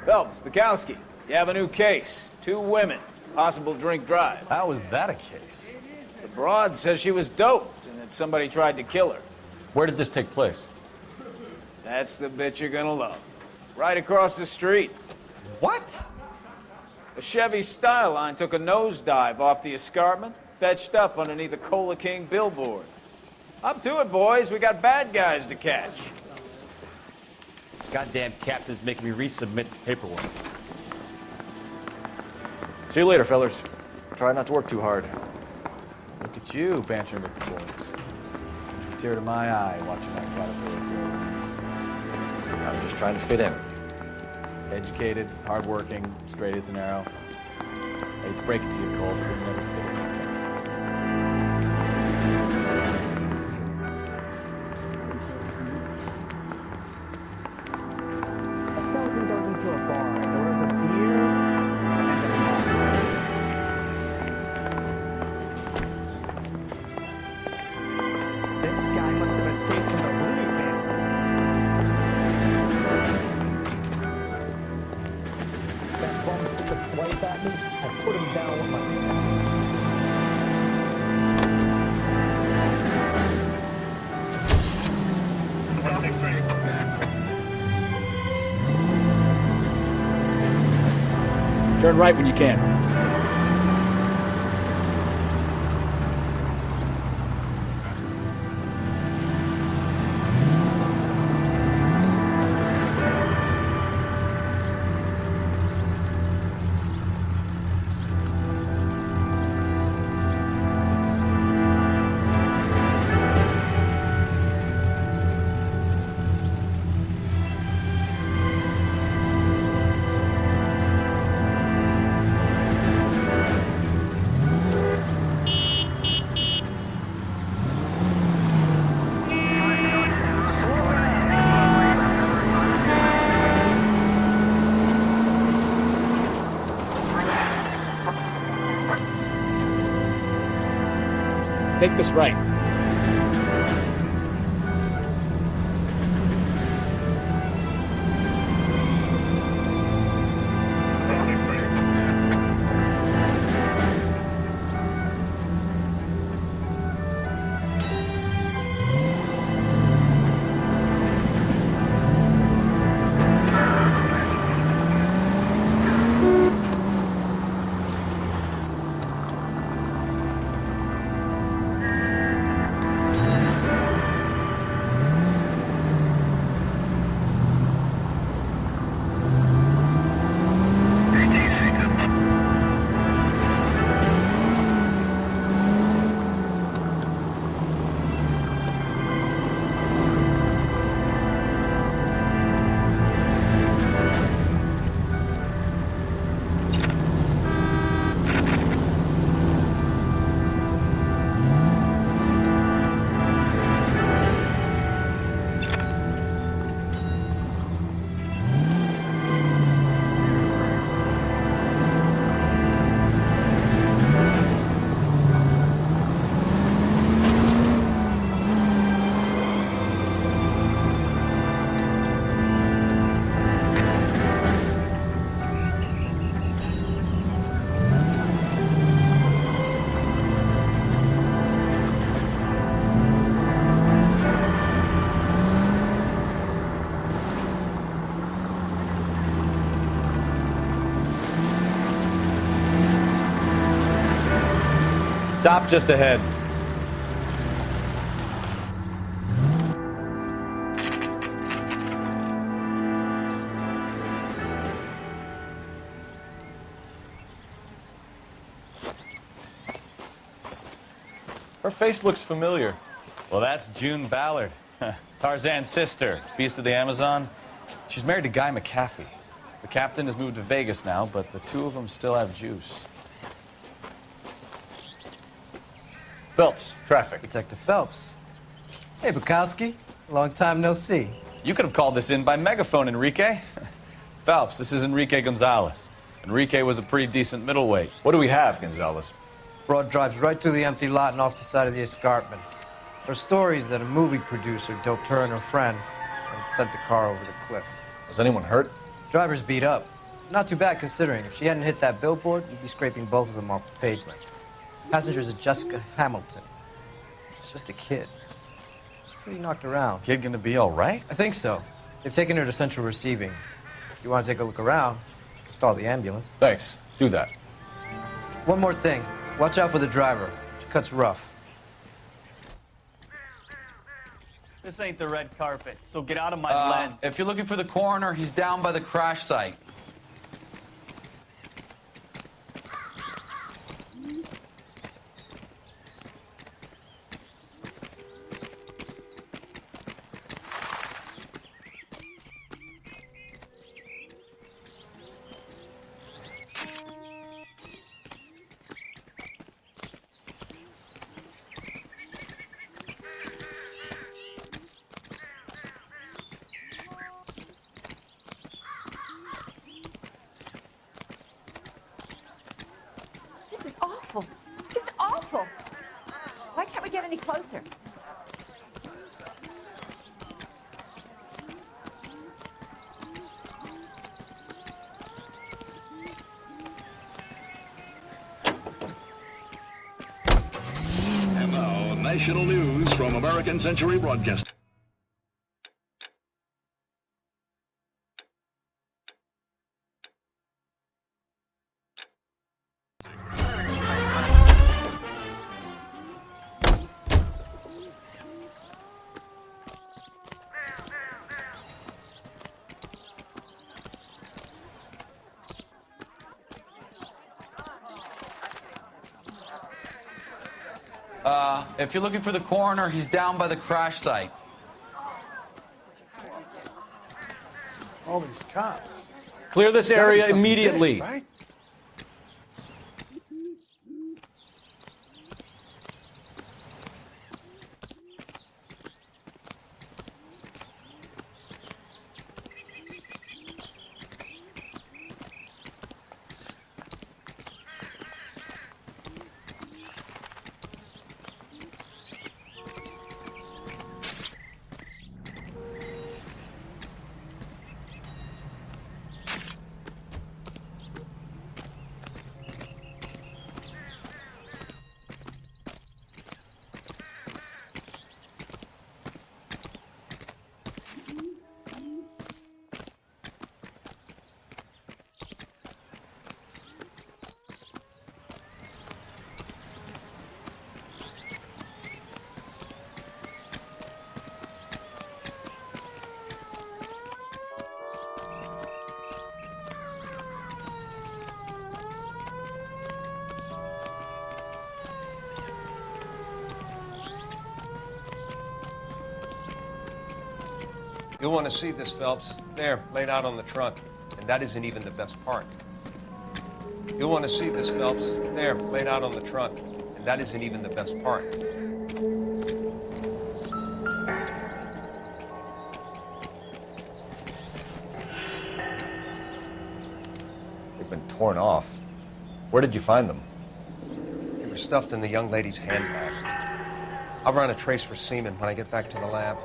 Phelps, Bukowski, you have a new case. 2 women, possible drink drive. How is that a case? The broad says she was doped and that somebody tried to kill her. Where did this take place? That's the bit you're gonna love. Right across the street. What? A Chevy Styline took a nosedive off the escarpment, fetched up underneath a Cola King billboard. Up to it, boys. We got bad guys to catch. Goddamn captain's making me resubmit paperwork. See you later, fellas. Try not to work too hard. Look at you bantering with the boys. A tear to my eye watching that caterpillar grow wings. I'm just trying to fit in. Educated, hardworking, straight as an arrow. I hate to break it to you, Cole, but you'll never fit in this country. This guy must have escaped from the loony bin. That bum took a swipe at me. I put him down with my Turn right when you can. Take this right. Stop just ahead. Her face looks familiar. Well, that's June Ballard, Tarzan's sister, beast of the Amazon. She's married to Guy McAfee. The captain has moved to Vegas now, but the two of them still have juice. Phelps, traffic. Detective Phelps. Hey, Bukowski. Long time no see. You could have called this in by megaphone, Enrique. Phelps, this is Enrique Gonzalez. Enrique was a pretty decent middleweight. What do we have, Gonzalez? Broad drives right through the empty lot and off the side of the escarpment. There are stories that a movie producer doped her and her friend and sent the car over the cliff. Was anyone hurt? Driver's beat up. Not too bad considering. If she hadn't hit that billboard, you'd be scraping both of them off the pavement. Passengers are Jessica Hamilton. She's just a kid. She's pretty knocked around. Kid gonna be all right? I think so. They've taken her to central receiving. If you want to take a look around, stall the ambulance. Thanks. Do that. One more thing. Watch out for the driver. She cuts rough. This ain't the red carpet, so get out of my lens. If you're looking for the coroner, he's down by the crash site. This is awful. Just awful. Why can't we get any closer? And now, national news from American Century Broadcasting. If you're looking for the coroner, he's down by the crash site. All these cops. Clear this area Gotta be something immediately. big, right? You'll want to see this, Phelps. There, laid out on the trunk. And that isn't even the best part. You'll want to see this, Phelps. There, laid out on the trunk. And that isn't even the best part. They've been torn off. Where did you find them? They were stuffed in the young lady's handbag. I'll run a trace for semen when I get back to the lab.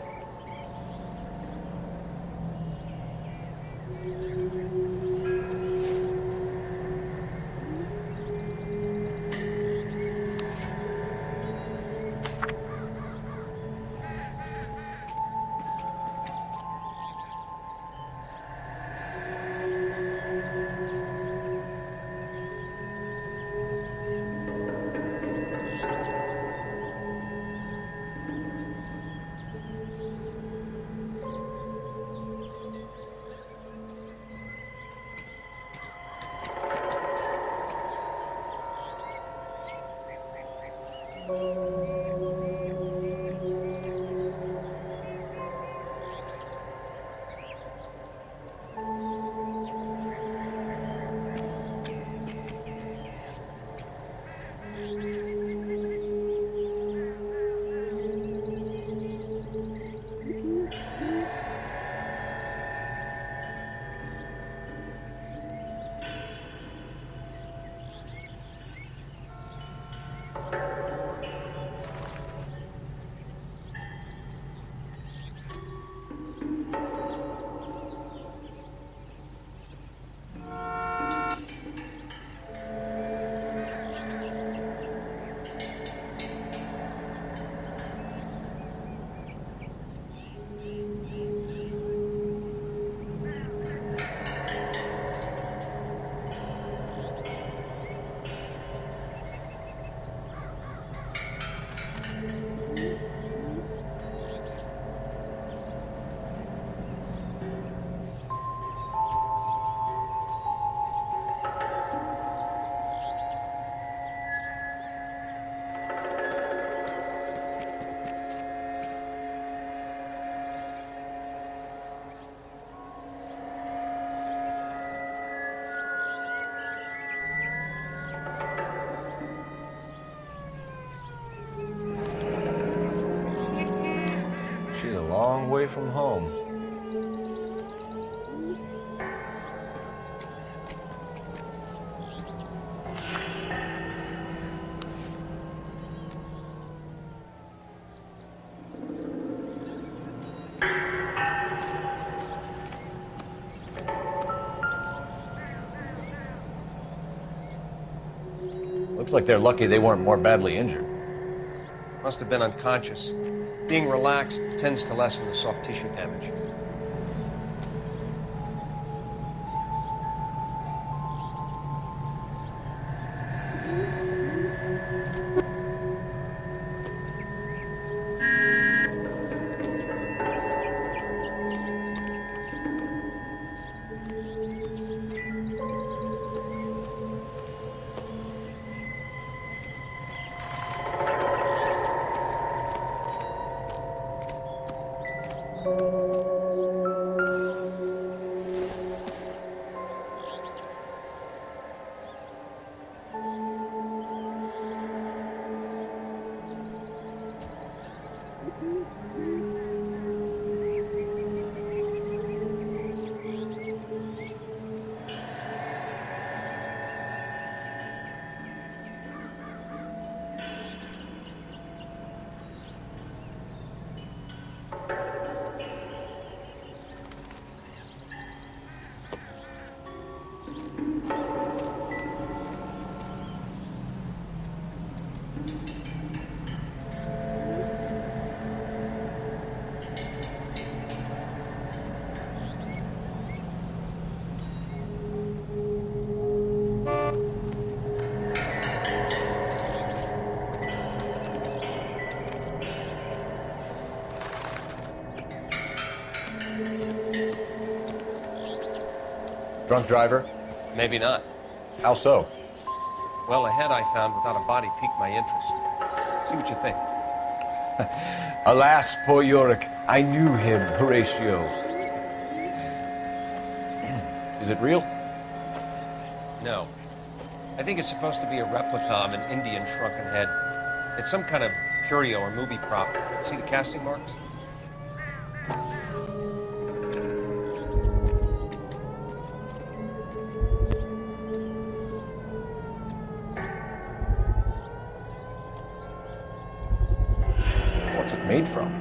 away from home. Looks like they're lucky they weren't more badly injured. Must have been unconscious. Being relaxed tends to lessen the soft tissue damage. Drunk driver? Maybe not. How so? Well, a head I found without a body piqued my interest. See what you think. Alas, poor Yorick, I knew him, Horatio. Is it real? No. I think it's supposed to be a replica of an Indian shrunken head. It's some kind of curio or movie prop. See the casting marks? What's it made from?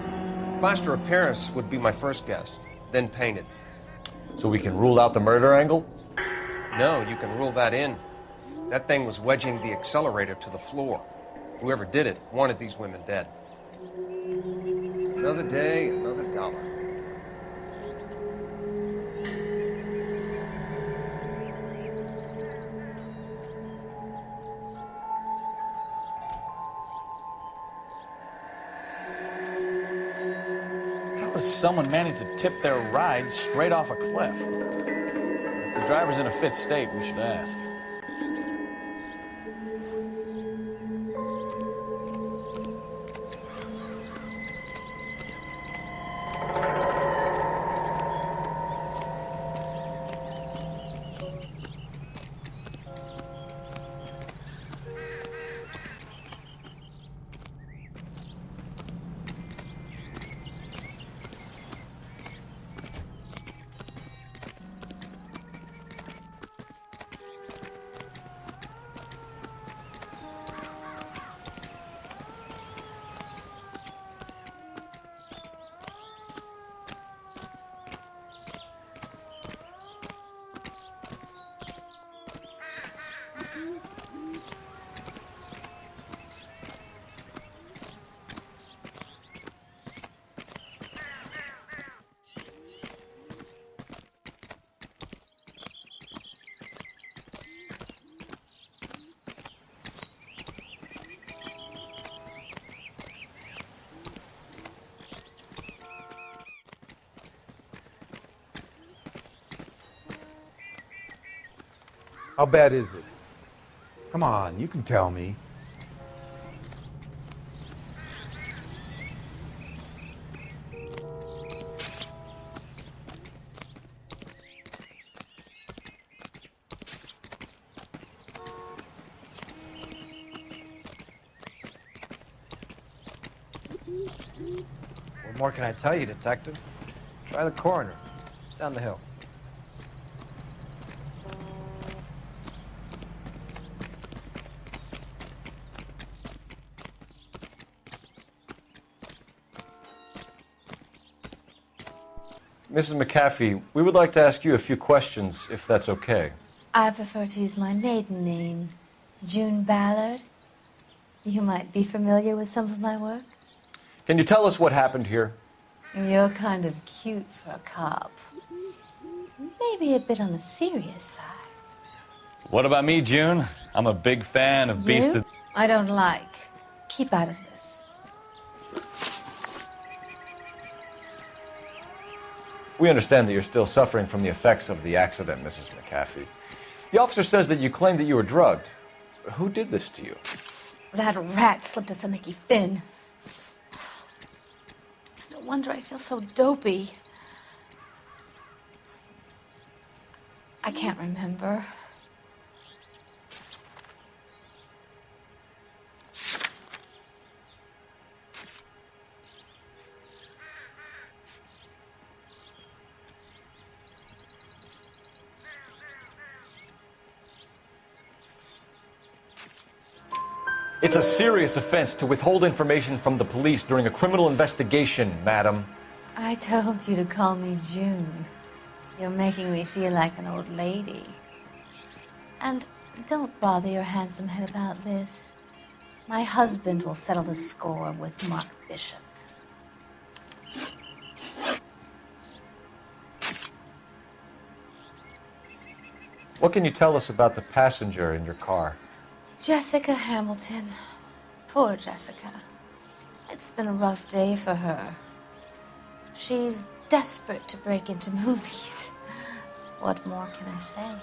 Plaster of Paris would be my first guess, then painted. So we can rule out the murder angle? No, you can rule that in. That thing was wedging the accelerator to the floor. Whoever did it wanted these women dead. Another day, another dollar. How does someone manage to tip their ride straight off a cliff? If the driver's in a fit state, we should ask. How bad is it? Come on, you can tell me. What more can I tell you, Detective? Try the coroner. It's down the hill. Mrs. McAfee, we would like to ask you a few questions, if that's okay. I prefer to use my maiden name, June Ballard. You might be familiar with some of my work. Can you tell us what happened here? You're kind of cute for a cop. Maybe a bit on the serious side. What about me, June? I'm a big fan of Beast of... I don't like. Keep out of this. We understand that you're still suffering from the effects of the accident, Mrs. McAfee. The officer says that you claimed that you were drugged. Who did this to you? That rat slipped us a Mickey Finn. It's no wonder I feel so dopey. I can't remember. It's a serious offense to withhold information from the police during a criminal investigation, madam. I told you to call me June. You're making me feel like an old lady. And don't bother your handsome head about this. My husband will settle the score with Mark Bishop. What can you tell us about the passenger in your car? Jessica Hamilton. Poor Jessica. It's been a rough day for her. She's desperate to break into movies. What more can I say?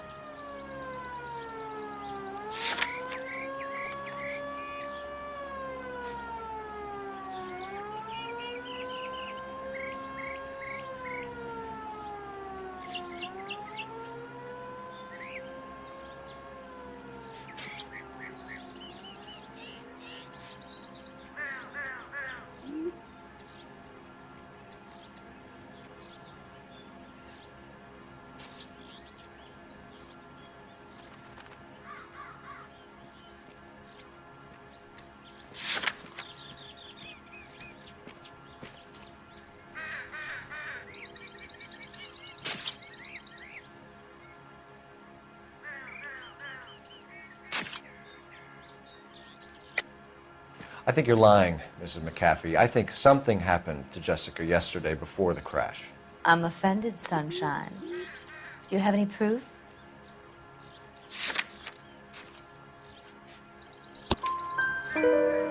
I think you're lying, Mrs. McAfee. I think something happened to Jessica yesterday before the crash. I'm offended, Sunshine. Do you have any proof?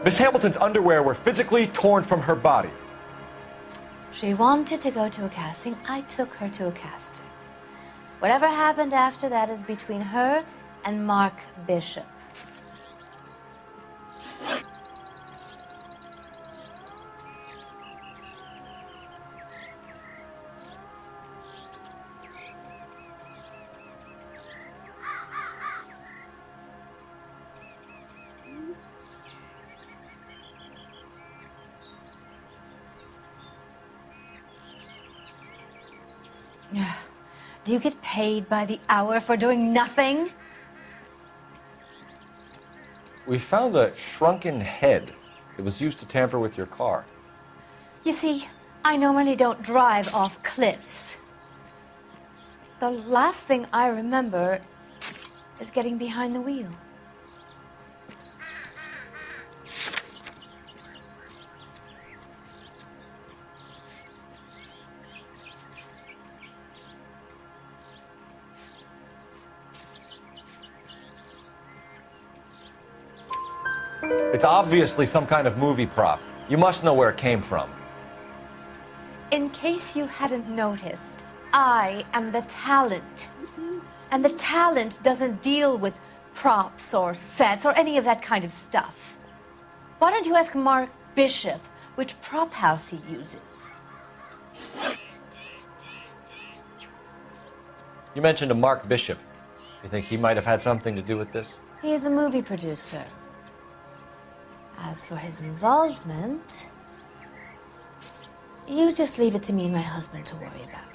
Miss Hamilton's underwear were physically torn from her body. She wanted to go to a casting. I took her to a casting. Whatever happened after that is between her and Mark Bishop. Do you get paid by the hour for doing nothing? We found a shrunken head. It was used to tamper with your car. You see, I normally don't drive off cliffs. The last thing I remember is getting behind the wheel. It's obviously some kind of movie prop. You must know where it came from. In case you hadn't noticed, I am the talent. And the talent doesn't deal with props or sets or any of that kind of stuff. Why don't you ask Mark Bishop which prop house he uses? You mentioned a Mark Bishop. You think he might have had something to do with this? He is a movie producer. As for his involvement, You just leave it to me and my husband to worry about.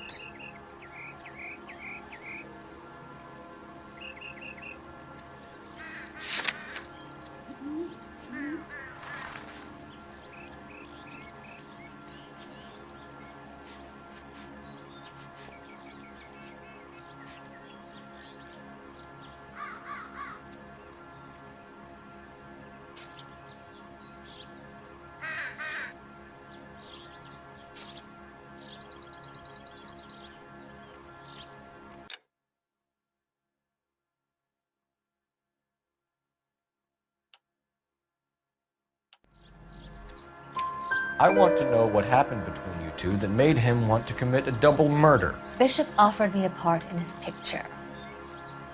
I want to know what happened between you two that made him want to commit a double murder. Bishop offered me a part in his picture.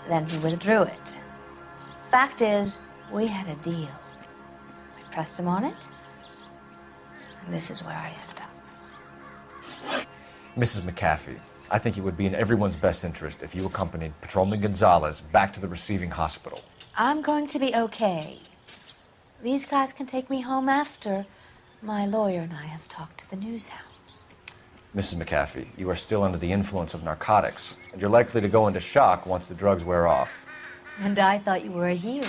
Then he withdrew it. Fact is, we had a deal. I pressed him on it, and this is where I end up. Mrs. McAfee, I think it would be in everyone's best interest if you accompanied Patrolman Gonzalez back to the receiving hospital. I'm going to be okay. These guys can take me home after my lawyer and I have talked to the news hounds. Mrs. McAfee, you are still under the influence of narcotics, and you're likely to go into shock once the drugs wear off. And I thought you were a heel.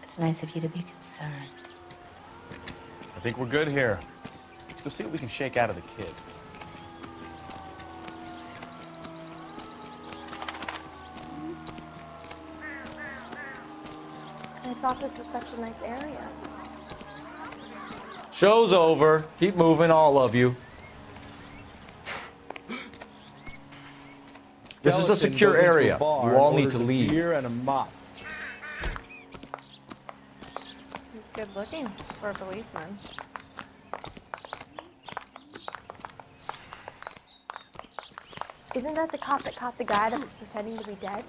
It's nice of you to be concerned. I think we're good here. Let's go see what we can shake out of the kid. I thought this was such a nice area. Show's over. Keep moving, all of you. This is a secure area. You all need to leave. Beer and a mop. He's good looking for a policeman. Isn't that the cop that caught the guy that was pretending to be dead?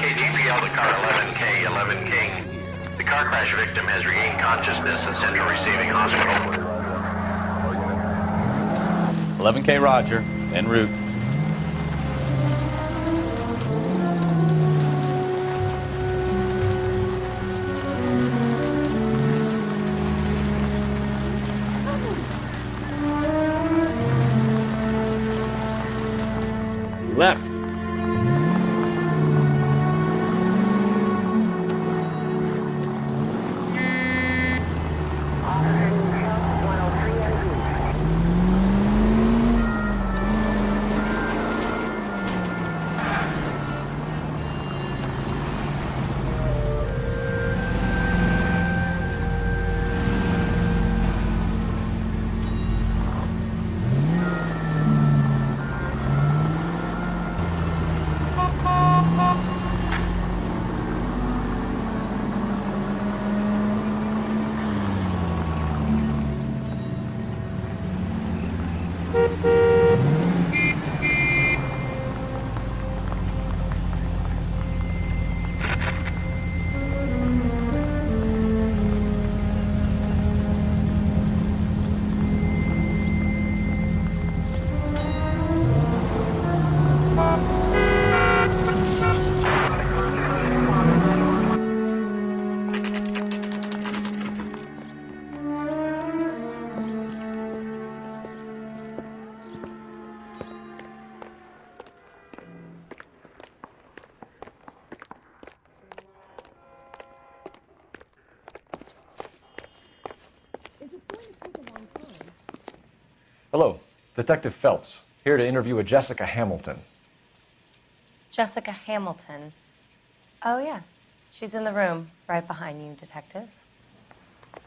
KDPL to car 11K, 11 King. The car crash victim has regained consciousness at Central Receiving Hospital. 11K Roger, en route. Left. Hello, Detective Phelps, here to interview a Jessica Hamilton. Jessica Hamilton. Oh, yes. She's in the room right behind you, Detective.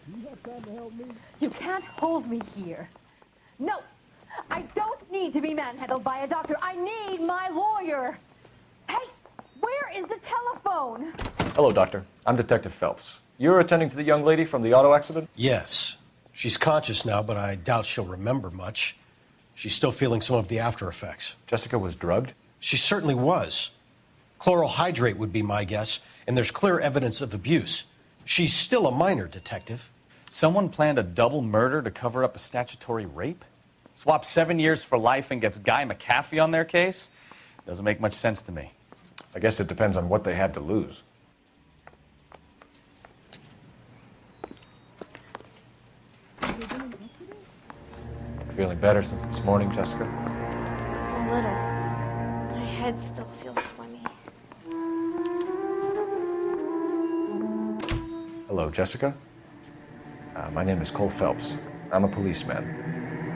You have time to help me? You can't hold me here. No, I don't need to be manhandled by a doctor. I need my lawyer. Hey, where is the telephone? Hello, Doctor. I'm Detective Phelps. You're attending to the young lady from the auto accident? Yes. She's conscious now, but I doubt she'll remember much. She's still feeling some of the after effects. Jessica was drugged? She certainly was. Chloral hydrate would be my guess, and there's clear evidence of abuse. She's still a minor, Detective. Someone planned a double murder to cover up a statutory rape? Swap 7 years for life and gets Guy McAfee on their case? Doesn't make much sense to me. I guess it depends on what they had to lose. Feeling better since this morning, Jessica? A little. My head still feels swimmy. Hello, Jessica. My name is Cole Phelps. I'm a policeman.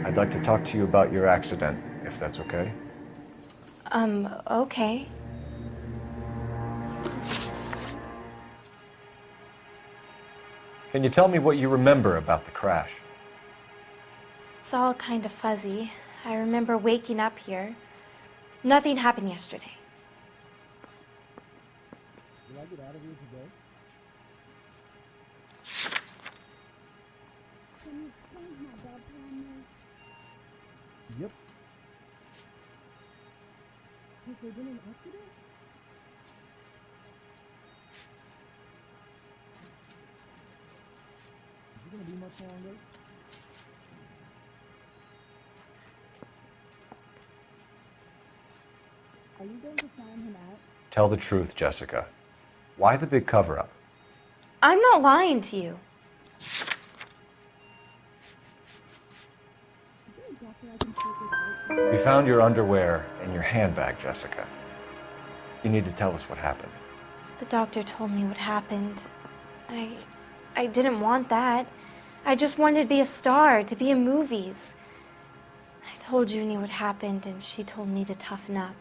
I'd like to talk to you about your accident, if that's okay. Okay. Can you tell me what you remember about the crash? It's all kind of fuzzy. I remember waking up here. Nothing happened yesterday. Did I get out of here today? Yep. Has there been an accident? Is it gonna be much longer? Are you going to find him out? Tell the truth, Jessica. Why the big cover-up? I'm not lying to you. We found your underwear in your handbag, Jessica. You need to tell us what happened. The doctor told me what happened. I didn't want that. I just wanted to be a star, to be in movies. I told Junie what happened, and she told me to toughen up.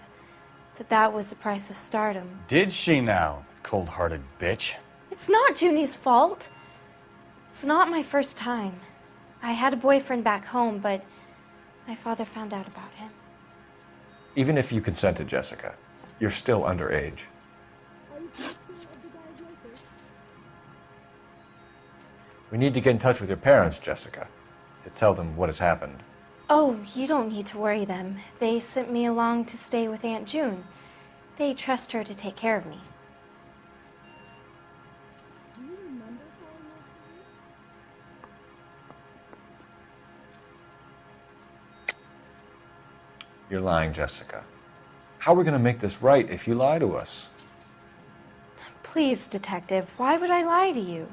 That was the price of stardom. Did she now, cold-hearted bitch? It's not Junie's fault. It's not my first time. I had a boyfriend back home, but my father found out about him. Even if you consented, Jessica, you're still underage. We need to get in touch with your parents, Jessica, to tell them what has happened. Oh, you don't need to worry them. They sent me along to stay with Aunt June. They trust her to take care of me. You're lying, Jessica. How are we going to make this right if you lie to us? Please, Detective, why would I lie to you?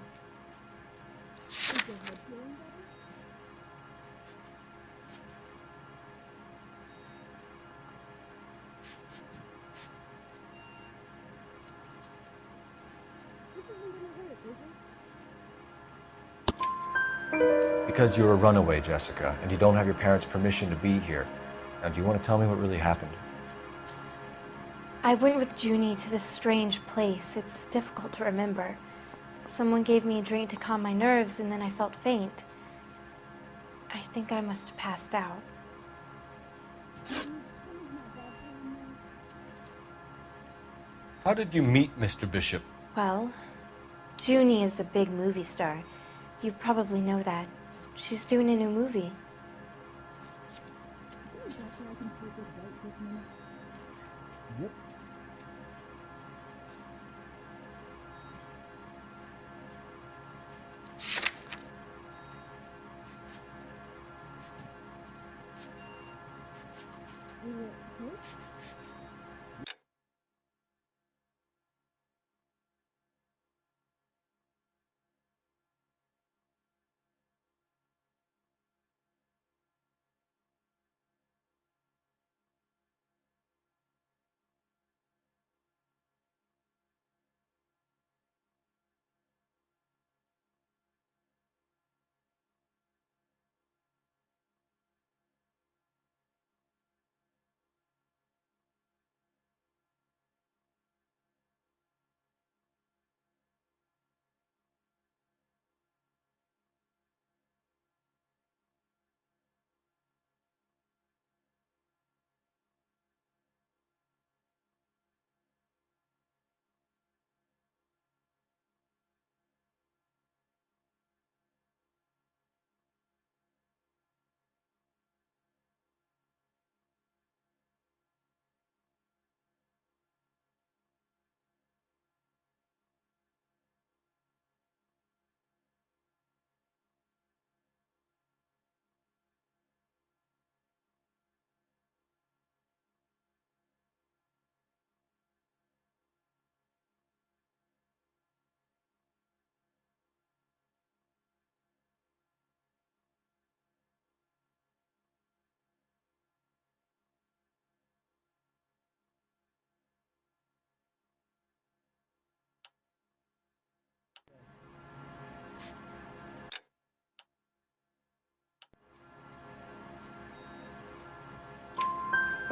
Because you're a runaway, Jessica, and you don't have your parents' permission to be here. Now, do you want to tell me what really happened? I went with Junie to this strange place. It's difficult to remember. Someone gave me a drink to calm my nerves, and then I felt faint. I think I must have passed out. How did you meet Mr. Bishop? Well, Junie is a big movie star. You probably know that. She's doing a new movie. Yep.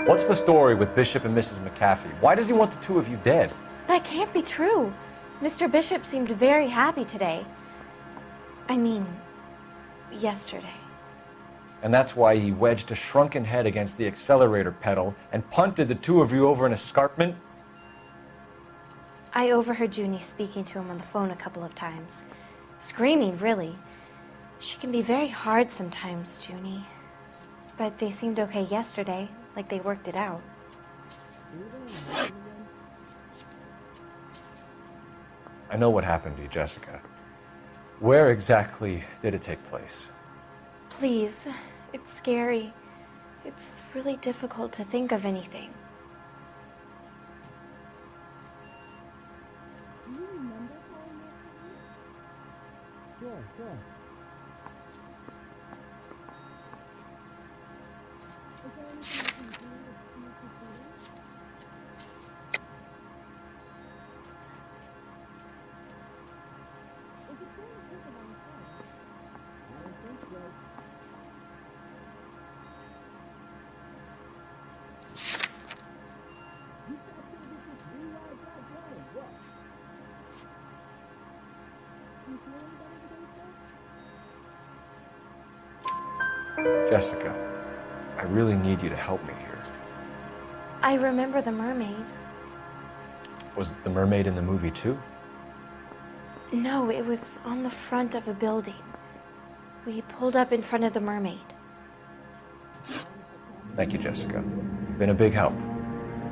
What's the story with Bishop and Mrs. McAfee? Why does he want the two of you dead? That can't be true. Mr. Bishop seemed very happy today. I mean, yesterday. And that's why he wedged a shrunken head against the accelerator pedal and punted the two of you over an escarpment? I overheard Junie speaking to him on the phone a couple of times. Screaming, really. She can be very hard sometimes, Junie. But they seemed okay yesterday, like they worked it out. I know what happened to you, Jessica. Where exactly did it take place? Please, it's scary. It's really difficult to think of anything. Jessica, I really need you to help me here. I remember the mermaid. Was the mermaid in the movie too? No, it was on the front of a building. We pulled up in front of the mermaid. Thank you, Jessica. You've been a big help.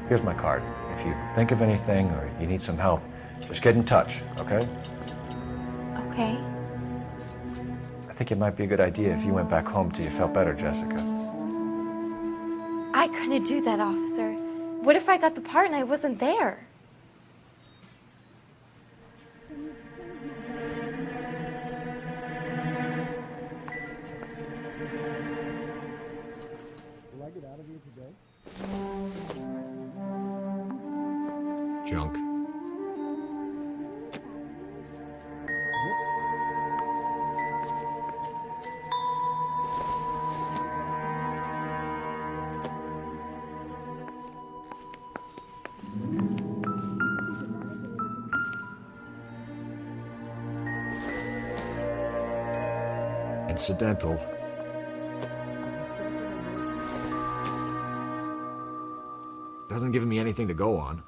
Here's my card. If you think of anything or you need some help, just get in touch, okay? Okay. I think it might be a good idea if you went back home till you felt better, Jessica. I couldn't do that, officer. What if I got the part and I wasn't there? Will I get out of here today? Junk. Incidental. Doesn't give me anything to go on.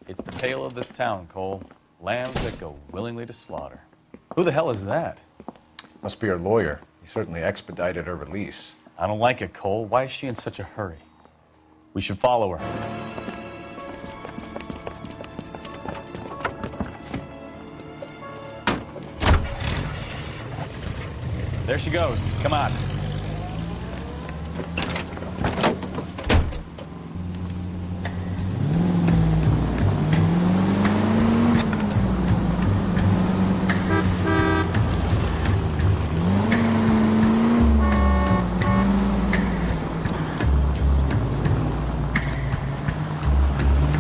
It's the tale of this town, Cole. Lambs that go willingly to slaughter. Who the hell is that? Must be her lawyer. He certainly expedited her release. I don't like it, Cole. Why is she in such a hurry? We should follow her. There she goes. Come on.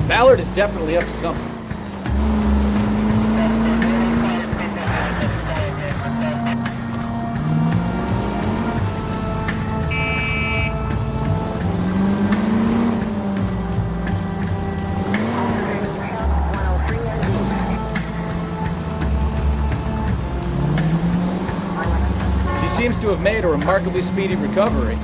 Ballard is definitely up to something. seems to have made a remarkably speedy recovery.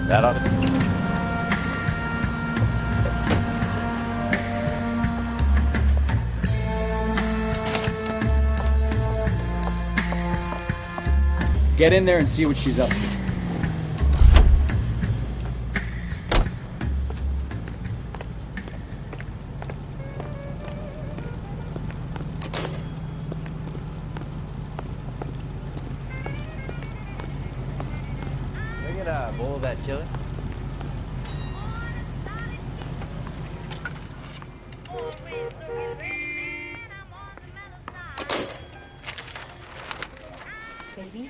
That ought to... Get in there and see what she's up to. Can I get a bowl of that chili? Baby?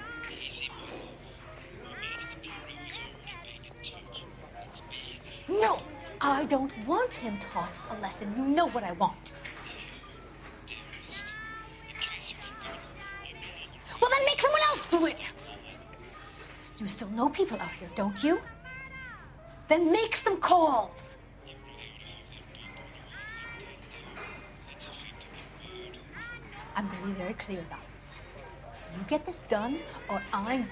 No! I don't want him taught a lesson. You know what I want. Well, then make someone else do it! You still know people out here, don't you? Then make some calls! I'm gonna be very clear about this. You get this done, or I'm...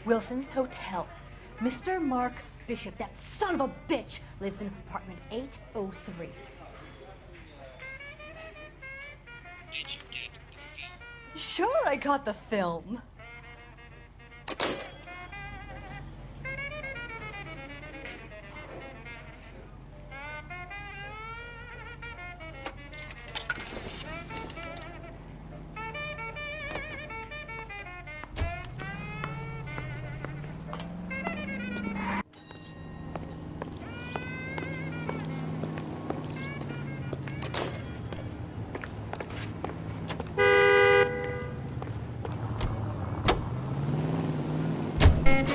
Wilson's Hotel. Mr. Mark Bishop, that son of a bitch, lives in apartment 803. Sure, I got the film.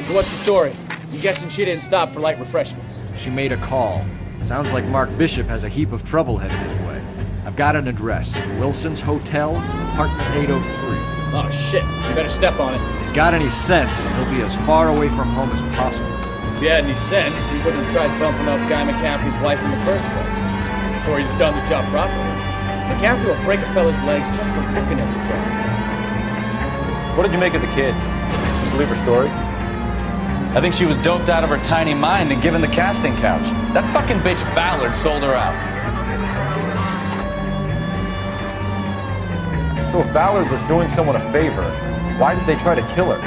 So what's the story? I'm guessing she didn't stop for light refreshments. She made a call. Sounds like Mark Bishop has a heap of trouble headed his way. I've got an address. Wilson's Hotel, apartment 803. Oh, shit. You better step on it. If he's got any sense, he'll be as far away from home as possible. If he had any sense, he wouldn't have tried bumping off Guy McCaffrey's wife in the first place. Or he'd have done the job properly. McCaffrey will break a fella's legs just for looking at his brother. What did you make of the kid? Did you believe her story? I think she was doped out of her tiny mind and given the casting couch. That fucking bitch Ballard sold her out. So if Ballard was doing someone a favor, why did they try to kill her?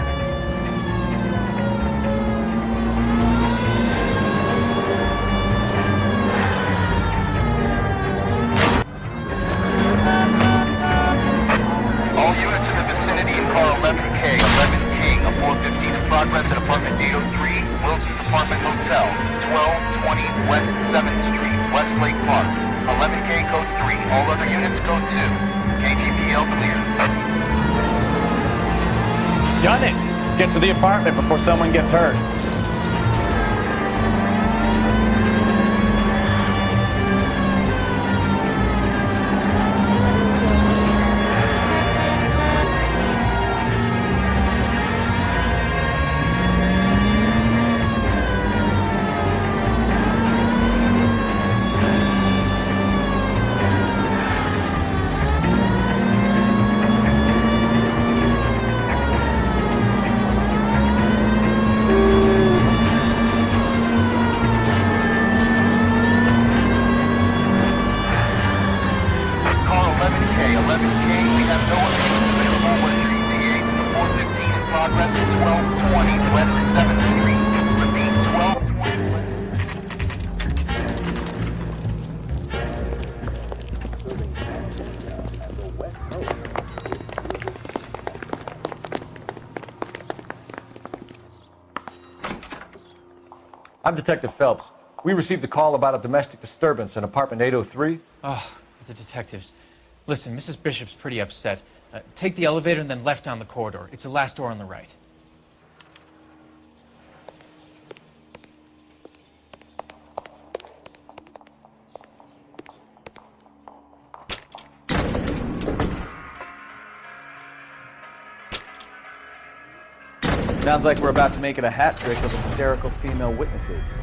All units in the vicinity in car 11K, 11 King, a 415 in progress at apartment 803, Wilson's Apartment Hotel, 1220 West 7th Street, Westlake Park. 11K code 3, all other units code 2. KGPL clear. Done it! Let's get to the apartment before someone gets hurt. I'm Detective Phelps. We received a call about a domestic disturbance in apartment 803. Oh, the detectives. Listen, Mrs. Bishop's pretty upset. Take the elevator and then left down the corridor. It's the last door on the right. Sounds like we're about to make it a hat trick of hysterical female witnesses.